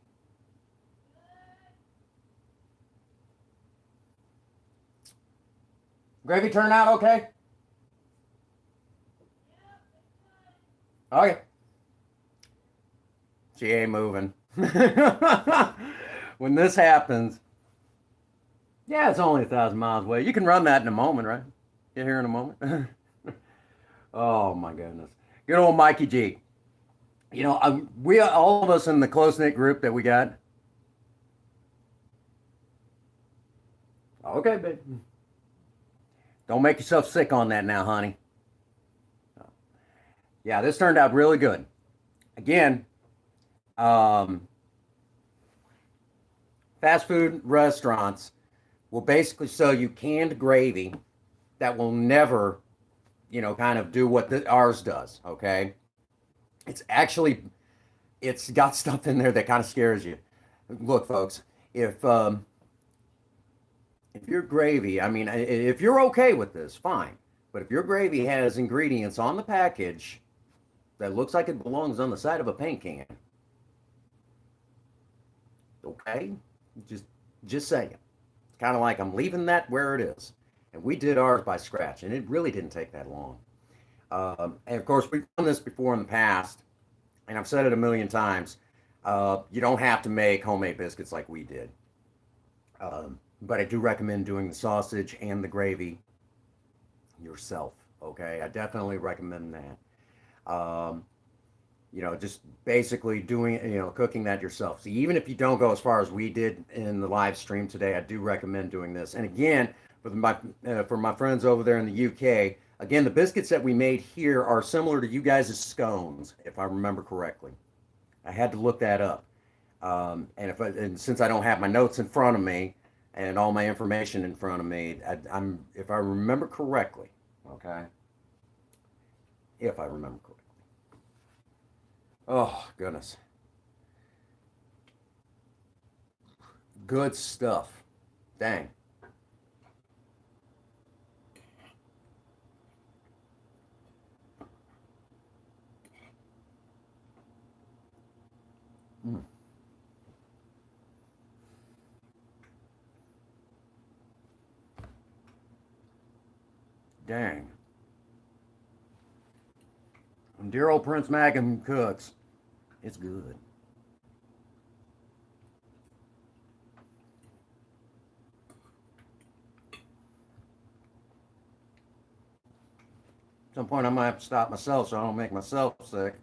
Gravy turned out okay? Okay. She ain't moving. When this happens, yeah, it's only 1,000 miles away. You can run that in a moment, right? Get here in a moment. Oh my goodness. Good old Mikey G. We all of us in the close-knit group that we got. Okay, babe. Don't make yourself sick on that now, honey. Yeah, this turned out really good. Again, fast food restaurants will basically sell you canned gravy that will never, kind of do what ours does, okay? It's got stuff in there that kind of scares you. Look, folks, if your gravy, if you're okay with this, fine. But if your gravy has ingredients on the package that looks like it belongs on the side of a paint can, okay? Just saying. It's kind of like I'm leaving that where it is. And we did ours by scratch, and it really didn't take that long. And of course, we've done this before in the past, and I've said it a million times. You don't have to make homemade biscuits like we did. But I do recommend doing the sausage and the gravy yourself, okay? I definitely recommend that. Just basically doing, cooking that yourself. So even if you don't go as far as we did in the live stream today, I do recommend doing this. And again, For my friends over there in the UK. Again, the biscuits that we made here are similar to you guys' scones, if I remember correctly. I had to look that up. And since I don't have my notes in front of me and all my information in front of me, I'm if I remember correctly, okay, if I remember correctly. Oh goodness, good stuff. Dang. Mm. Dang. When dear old Prince Magnum cooks, it's good. At some point, I might have to stop myself so I don't make myself sick.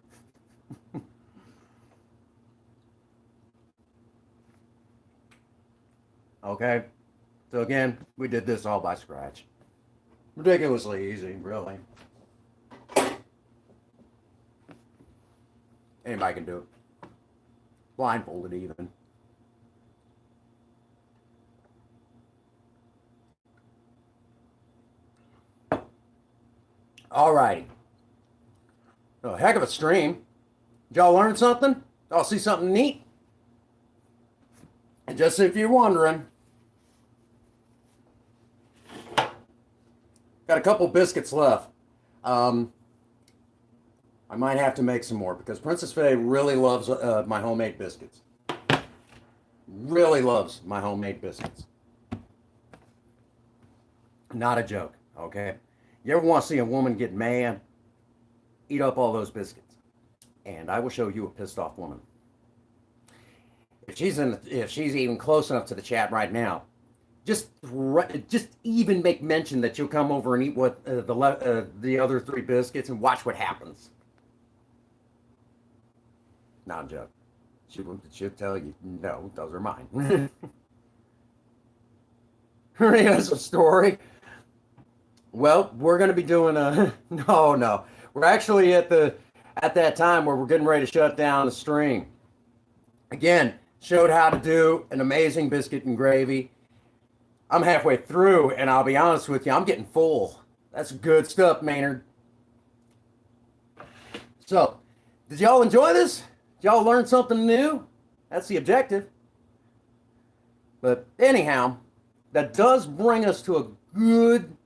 Okay. So again, we did this all by scratch. Ridiculously easy, really. Anybody can do it. Blindfolded even. All righty. A heck of a stream. Did y'all learn something? Y'all see something neat? And just if you're wondering, got a couple biscuits left. I might have to make some more because Princess Faye really loves my homemade biscuits. Really loves my homemade biscuits. Not a joke, okay? You ever want to see a woman get mad? Eat up all those biscuits. And I will show you a pissed off woman. If she's even close enough to the chat right now, just even make mention that you'll come over and eat what the other 3 biscuits and watch what happens. Not a joke. She'll tell you, no, those are mine. Here's a story. Well, we're going to be doing no. We're actually at that time where we're getting ready to shut down the stream. Again, showed how to do an amazing biscuit and gravy. I'm halfway through, and I'll be honest with you, I'm getting full. That's good stuff, Maynard. So, did y'all enjoy this? Did y'all learn something new? That's the objective. But anyhow, that does bring us to a good...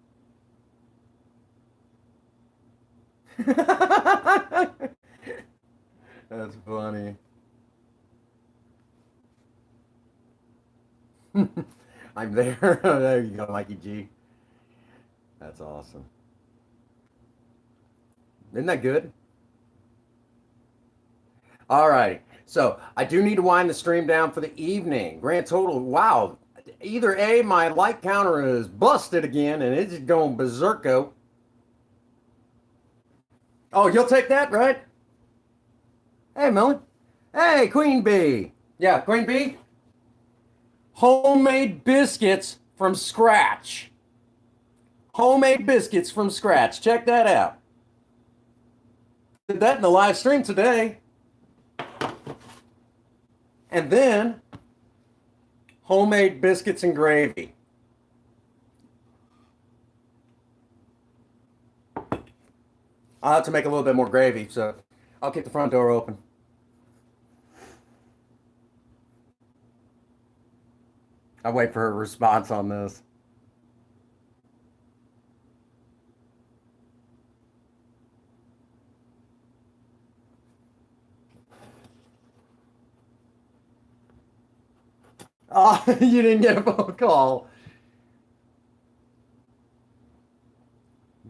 That's funny. I'm there. There you go, Mikey G. That's awesome. Isn't that good? All right. So I do need to wind the stream down for the evening. Grand total. Wow. Either A, my like counter is busted again and it's going berserko. Oh, you'll take that, right? Hey, Melon. Hey, Queen Bee. Yeah, Queen Bee. Homemade biscuits from scratch. Homemade biscuits from scratch. Check that out. Did that in the live stream today. And then homemade biscuits and gravy. I'll have to make a little bit more gravy, so I'll keep the front door open. I'll wait for a response on this. Oh, you didn't get a phone call.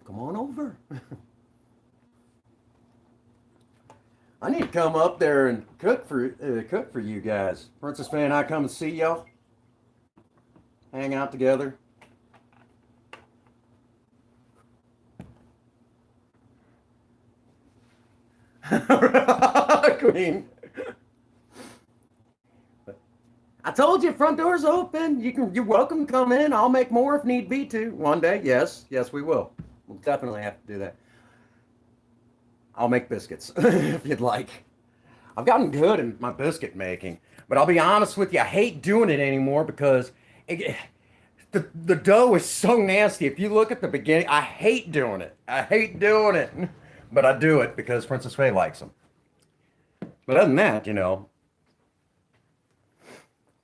Come on over. I need to come up there and cook for you guys. Princess Faye and I come and see y'all. Hang out together. Queen. I told you, front door's open. You're welcome to come in. I'll make more if need be to. One day, yes, we will. We'll definitely have to do that. I'll make biscuits if you'd like. I've gotten good in my biscuit making, but I'll be honest with you, I hate doing it anymore because the dough is so nasty. If you look at the beginning, I hate doing it. But I do it because Princess Faye likes them. But other than that,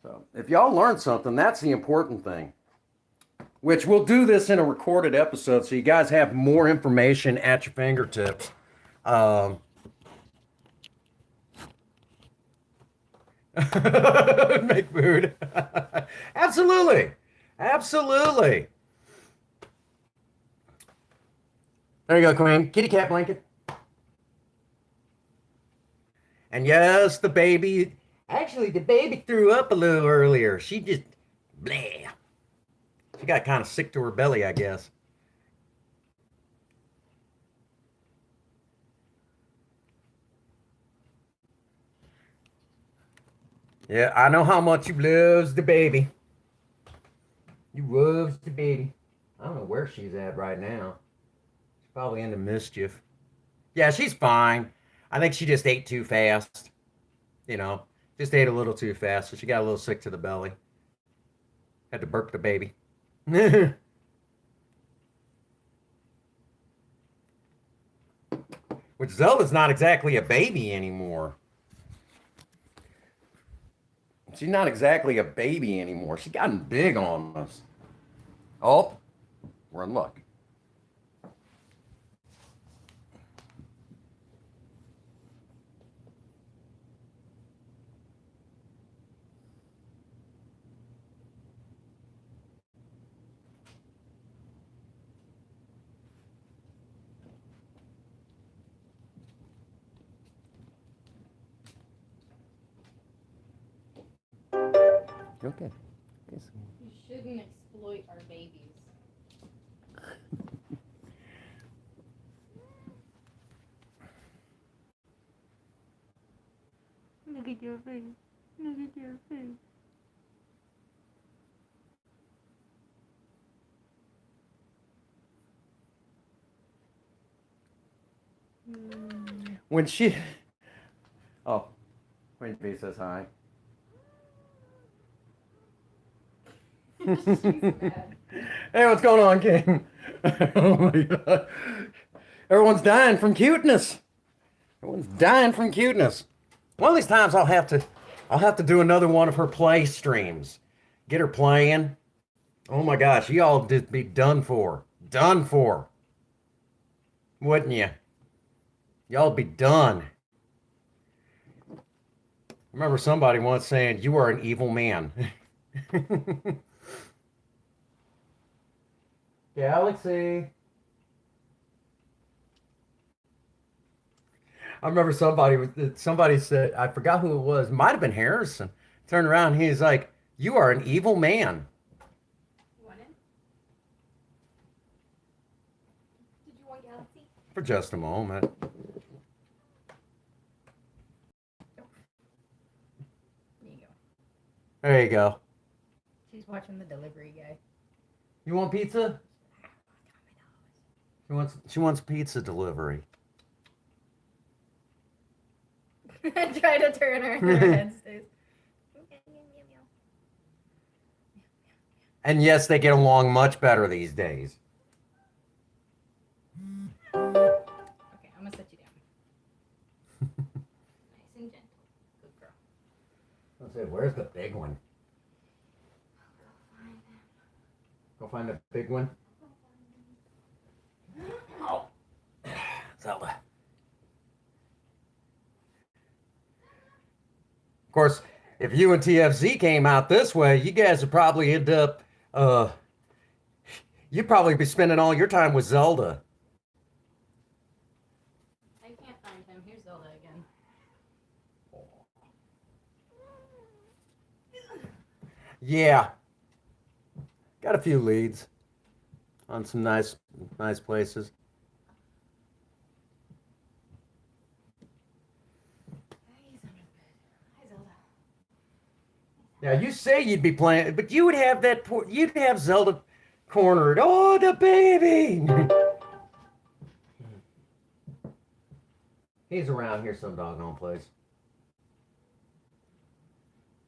so if y'all learned something, that's the important thing. Which we'll do this in a recorded episode so you guys have more information at your fingertips. Make food. Absolutely. There you go, Queen. Kitty cat blanket. And yes, the baby. Actually, the baby threw up a little earlier. She just, bleh. She got kind of sick to her belly, I guess. Yeah, I know how much you loves the baby. You loves the baby. I don't know where she's at right now. She's probably into mischief. Yeah, she's fine. I think she just ate too fast. Just ate a little too fast, so she got a little sick to the belly. Had to burp the baby. Which Zelda's not exactly a baby anymore. She's not exactly a baby anymore. She's gotten big on us. Oh, we're in luck. Okay. You shouldn't exploit our babies. Look at your face. Look at your face. When she... Oh, Queen Bee says hi. Hey, what's going on, King? Oh my God. Everyone's dying from cuteness. One of these times I'll have to do another one of her play streams. Get her playing. Oh my gosh, y'all just be done for. Wouldn't you? Y'all be done. I remember somebody once saying, "You are an evil man." Galaxy. I remember somebody said, I forgot who it was, might have been Harrison. Turned around, he's like, "You are an evil man." You want it? Did you want Galaxy? For just a moment. There you go. There you go. She's watching the delivery guy. You want pizza? She wants pizza delivery. Try to turn her head. And yes, they get along much better these days. Okay, I'm gonna set you down. Nice and gentle. Good girl. I said, where's the big one? Go find the big one. Oh, Zelda. Of course, if you and TFZ came out this way, you guys would probably end up, you'd probably be spending all your time with Zelda. I can't find him. Here's Zelda again. Yeah. Got a few leads on some nice places. Now you say you'd be playing, but you would have you'd have Zelda cornered. Oh, the baby! He's around here some doggone place.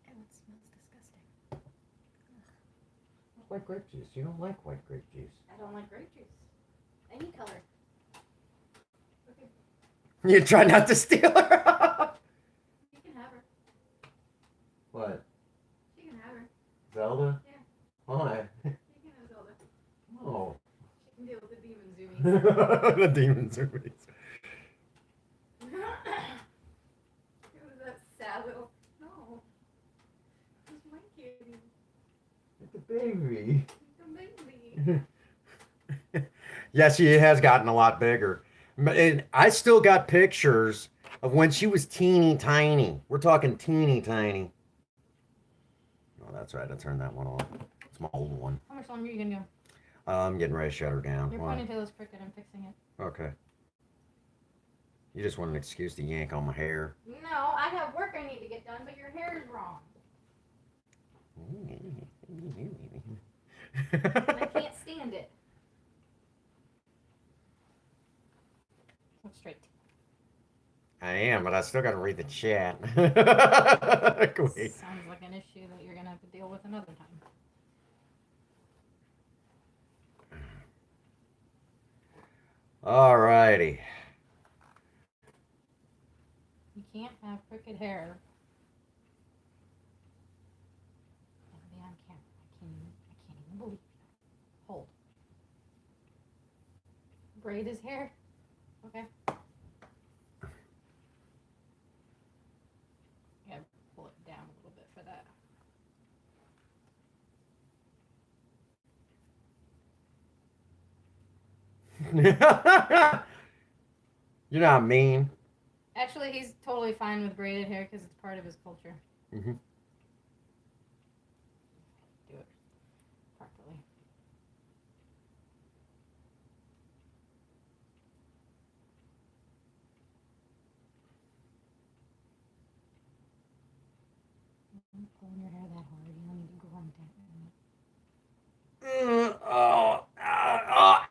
Oh, it smells disgusting. White grape juice. You don't like white grape juice. I don't like grape juice. Any color. Okay. You try not to steal her. You can have her. What? You can have her. Zelda? Yeah. Why? You can have Zelda. Oh. She can deal with the demon zoomies. The demon zoomies. It was that sad little. No. It's my kitty. It's a baby. It's a baby. Yeah, she has gotten a lot bigger. And I still got pictures of when she was teeny tiny. We're talking teeny tiny. Oh, that's right. I turned that one off. It's my old one. How much longer are you gonna go? I'm getting ready to shut her down. Your Why? ponytail is crooked. I'm fixing it. Okay. You just want an excuse to yank on my hair. No, I have work I need to get done, but your hair is wrong. I can't stand it. Look straight. I am, but I still got to read the chat. Wait. Sounds like an issue that you're gonna have to deal with another time. All righty. You can't have crooked hair. And be on camera. I can't even believe you. Hold. Braid his hair. Okay. Yeah, pull it down a little bit for that. You're not mean. Actually, he's totally fine with braided hair because it's part of his culture. Mm-hmm. Do it properly. Don't pulling your hair that hard. You don't need to grunt at me.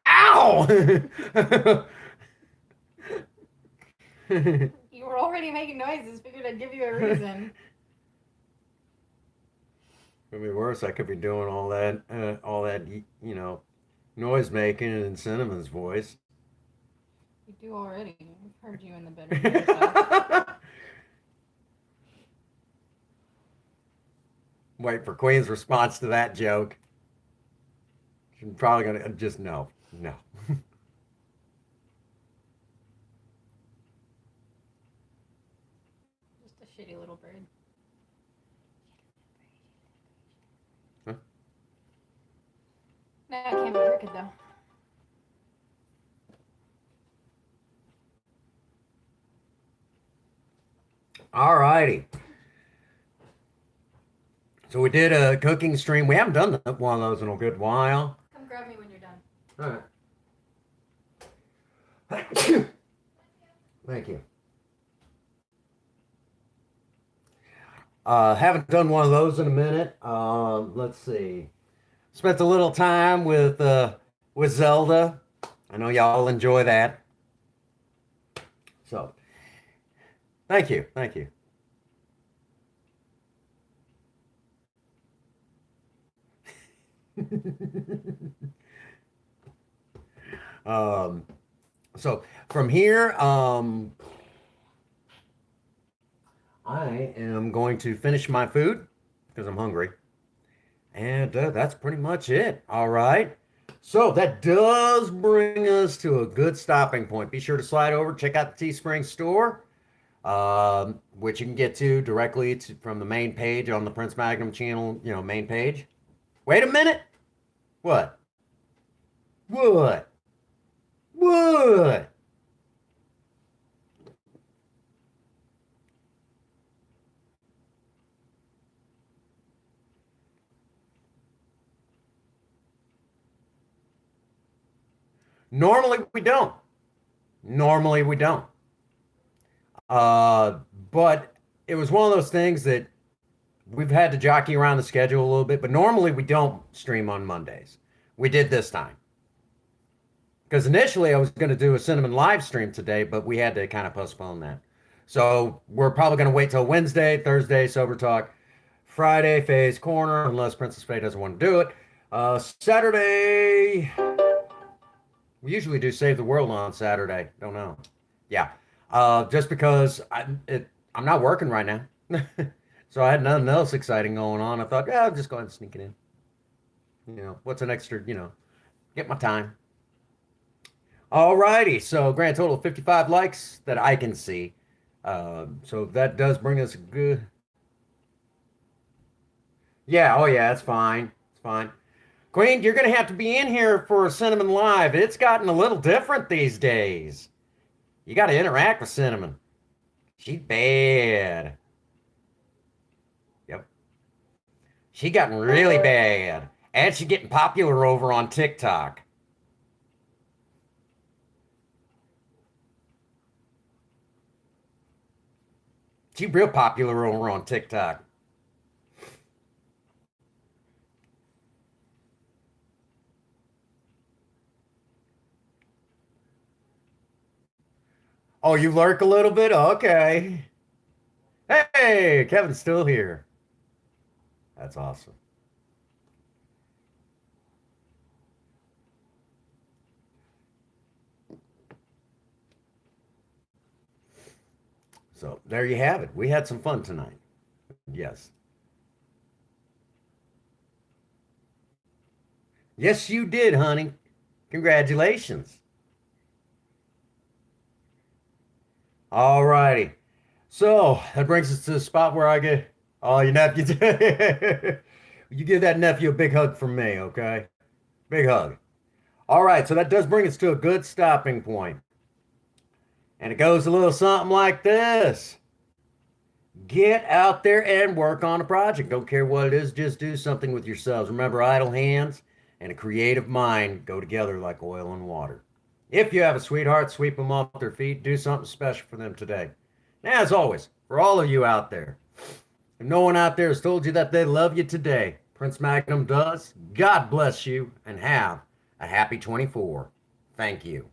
Ow! You were already making noises. Figured I'd give you a reason. Could be worse. I could be doing all that, noise making in Cinnamon's voice. You do already. I've heard you in the bedroom. yourself. Wait for Queen's response to that joke. She's probably gonna just no. Just a shitty little bird. Huh? No, I can't be crooked though. All righty. So we did a cooking stream. We haven't done one of those in a good while. Come grab me when you're done. All right. Thank you. Haven't done one of those in a minute. Let's see. Spent a little time with Zelda. I know y'all enjoy that. So, thank you. So from here, I am going to finish my food because I'm hungry. And that's pretty much it. All right. So that does bring us to a good stopping point. Be sure to slide over, check out the Teespring store, which you can get to directly from the main page on the Prince Magnum channel, main page. Wait a minute. What? Normally we don't. But it was one of those things that we've had to jockey around the schedule a little bit, but normally we don't stream on Mondays. We did this time. Because initially I was going to do a Cinnamon live stream today, but we had to kind of postpone that. So we're probably going to wait till Wednesday, Thursday, Sober Talk, Friday, Faye's Corner, unless Princess Faye doesn't want to do it. Saturday, we usually do Save the World on Saturday. Don't know. Yeah. Just because I'm not working right now. So I had nothing else exciting going on. I thought, yeah, I'll just go ahead and sneak it in. You know, what's an extra, get my time. All righty. So grand total of 55 likes that I can see. So that does bring us a good. Yeah. Oh, yeah. It's fine. It's fine. Queen, you're going to have to be in here for Cinnamon Live. It's gotten a little different these days. You got to interact with Cinnamon. She's bad. Yep. She gotten really bad. And she's getting popular over on TikTok. She's real popular over on TikTok. Oh, you lurk a little bit? Okay. Hey, Kevin's still here. That's awesome. So there you have it. We had some fun tonight. Yes. Yes, you did, honey. Congratulations. All righty. So that brings us to the spot where I get, oh, your nephew. You give that nephew a big hug from me, okay? Big hug. All right. So that does bring us to a good stopping point. And it goes a little something like this. Get out there and work on a project. Don't care what it is, just do something with yourselves. Remember, idle hands and a creative mind go together like oil and water. If you have a sweetheart, sweep them off their feet. Do something special for them today. And as always, for all of you out there, if no one out there has told you that they love you today, Prince Magnum does. God bless you and have a happy 24. Thank you.